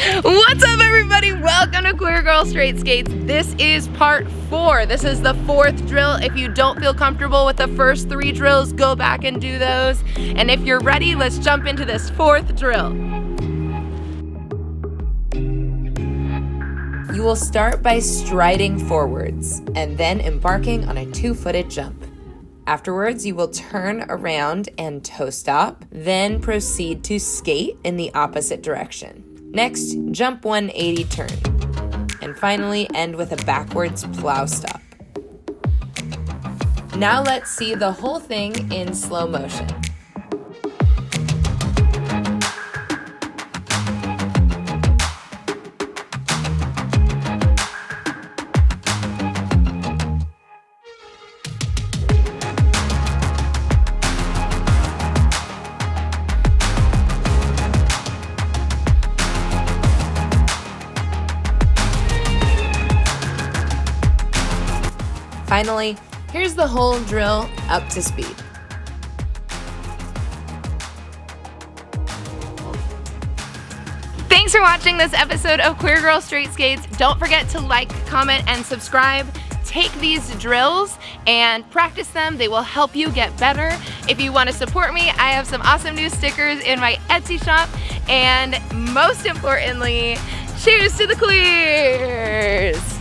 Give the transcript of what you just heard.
What's up, everybody? Welcome to Queer Girl Straight Skates. This is part 4. This is the 4th drill. If you don't feel comfortable with the first 3 drills, go back and do those. And if you're ready, let's jump into this 4th drill. You will start by striding forwards and then embarking on a 2-footed jump. Afterwards, you will turn around and toe stop, then proceed to skate in the opposite direction. Next, jump 180 turn, and finally end with a backwards plow stop. Now let's see the whole thing in slow motion. Finally, here's the whole drill up to speed. Thanks for watching this episode of Queer Girl Straight Skates. Don't forget to like, comment, and subscribe. Take these drills and practice them. They will help you get better. If you want to support me, I have some awesome new stickers in my Etsy shop. And most importantly, cheers to the queers!